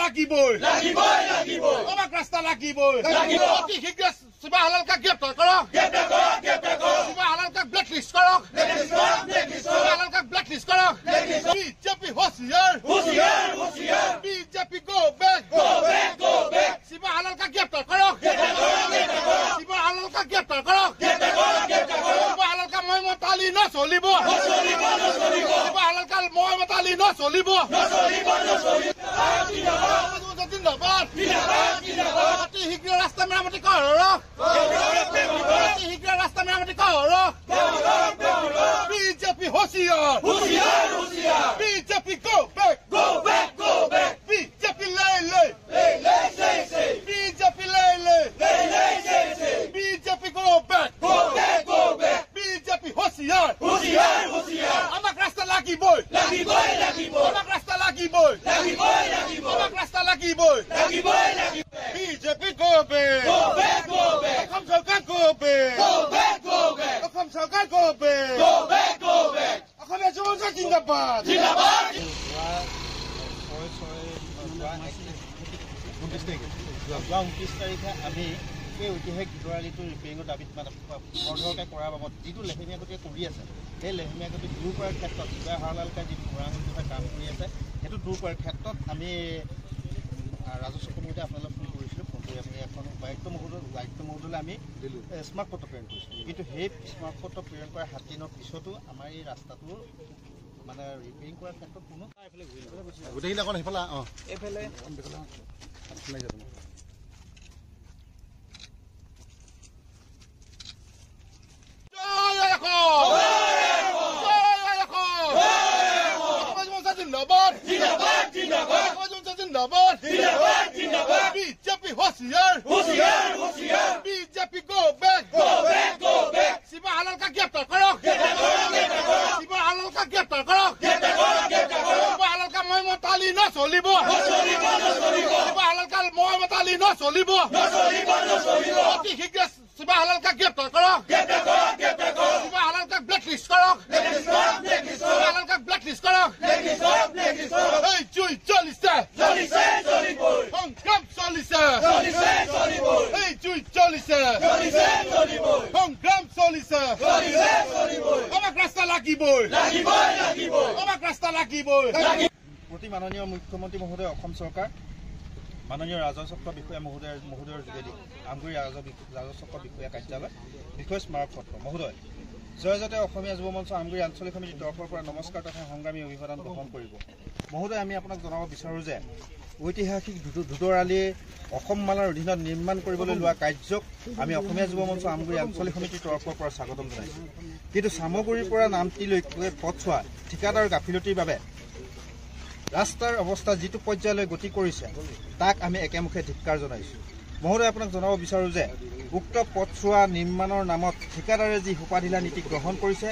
লাগিবই আমাক ৰাস্তা লাগিবই অতি শীঘ্ৰে শিৱা হালালকাক গ্ৰেপ্তাৰ কৰক শিৱা হালালকাক ব্লেকলিষ্ট কৰক শিৱা হালালকাক ব্লেকলিষ্ট কৰক বিজেপি হুঁচিয়াৰ বিজেপি গো বেক শিৱা হালালকাক গ্ৰেপ্তাৰ কৰক শিৱা হালালকাক গ্ৰেপ্তাৰ কৰক শিৱা হালালকা মই মতালি নচলিব শিৱা হালালকা মই মতালি নচলিব অতি শীঘ্ৰে ৰাস্তা মেৰামতি কৰক অতি শীঘ্ৰে ৰাস্তা মেৰামতি কৰক বিজেপি হুঁচিয়াৰ বিজেপি গো বেক বিজেপি লৈ বিজেপি লৈ বিজেপি গো বেক বিজেপি হুঁচিয়াৰ আমাক ৰাস্তা লাগিবই আমাক ৰাস্তা লাগিবই আমাক ৰাস্তা লাগিবই বিজেপি গো বেক অসম চৰকাৰ গো বেক অসম চৰকাৰ গো বেক অসমীয়া যুৱ জিন্দাবাদ যোৱা 29 তাৰিখে আমি এই ঐতিহাসিক দুৱাৰীটোৰ ৰিপেয়াৰিঙৰ দাবীত খৰধৰকৈ কৰাৰ বাবদ যিটো লেহেমীয়া গতিকে কৰি আছে সেই লেহেমীয়া গতি দূৰ কৰাৰ ক্ষেত্ৰত শিৱা হালালকাই যিটো ঘোঁৰাঙুলিভাৱে কাম কৰি আছে সেইটো দূৰ কৰাৰ ক্ষেত্ৰত আমি ৰাজস্ব কমিটিতে আপোনালোক ফোন কৰিছিলোঁ ফোন কৰি আপুনি এখন উপায়ুক্ত মহোদয়লৈ আমি স্মাৰক পত্ৰ প্ৰেৰণ কৰিছিলোঁ কিন্তু সেই স্মাৰক পত্ৰ প্ৰেৰণ কৰাৰ 7 দিনৰ পিছতো আমাৰ এই ৰাস্তাটোৰ মানে ৰিপেয়াৰিং কৰাৰ ক্ষেত্ৰত কোনো এইফালে গোটেইখিনি অকণ সেইফালে এইফালে বিজেপি হুঁচিয়াৰ বিজেপি গো বেক শিৱা হালালকাক গ্ৰেপ্তাৰ কৰক শিৱা হালালকাক গ্ৰেপ্তাৰ কৰক শিৱা হালালকা মই মতালি নচলিব শিৱা হালালকা মই মতালি নচলিব অতি শীঘ্ৰে শিৱা হালালকাক গ্ৰেপ্তাৰ কৰক শিৱা হালালকাক ব্লেকলিষ্ট কৰক শিৱা হালালকাক ব্লেকলিষ্ট কৰক এই জুই জ্বলিছে সংগ্ৰাম চলিছে এই জুই জ্বলিছে সংগ্ৰাম চলিছে আমাক ৰাস্তা লাগিবই আমাক ৰাস্তা লাগিবই প্ৰতি মাননীয় মুখ্যমন্ত্ৰী মহোদয় অসম চৰকাৰ মাননীয় ৰাজচক্ৰ বিষয়া মহোদয়ৰ যোগেদি আমগুৰি ৰাজচক্ৰ বিষয়া কাৰ্যালয় বিষয় স্মাৰক পত্ৰ মহোদয় জয়জতে অসমীয়া যুৱ মঞ্চ আমগুৰি আঞ্চলিক সমিতিৰ তৰফৰ পৰা নমস্কাৰ তথা সংগ্ৰামী অভিবাদন গ্ৰহণ কৰিব মহোদয় আমি আপোনাক জনাব বিচাৰোঁ যে ঐতিহাসিক ধুদৰালি অসম মালাৰ অধীনত নিৰ্মাণ কৰিবলৈ লোৱা কাৰ্যক আমি অসমীয়া যুৱ মঞ্চ আমগুৰি আঞ্চলিক সমিতিৰ তৰফৰ পৰা স্বাগতম জনাইছোঁ কিন্তু চামগুৰিৰ পৰা নামটিলৈ পথছোৱা ঠিকাদাৰ গাফিলতিৰ বাবে ৰাস্তাৰ অৱস্থা যিটো পৰ্যায়লৈ গতি কৰিছে তাক আমি একেমুখে ধিক্কাৰ জনাইছোঁ মহোদয় আপোনাক জনাব বিচাৰোঁ যে উক্ত পথছোৱা নিৰ্মাণৰ নামত ঠিকাদাৰে যি সোপাঢিলা নীতি গ্ৰহণ কৰিছে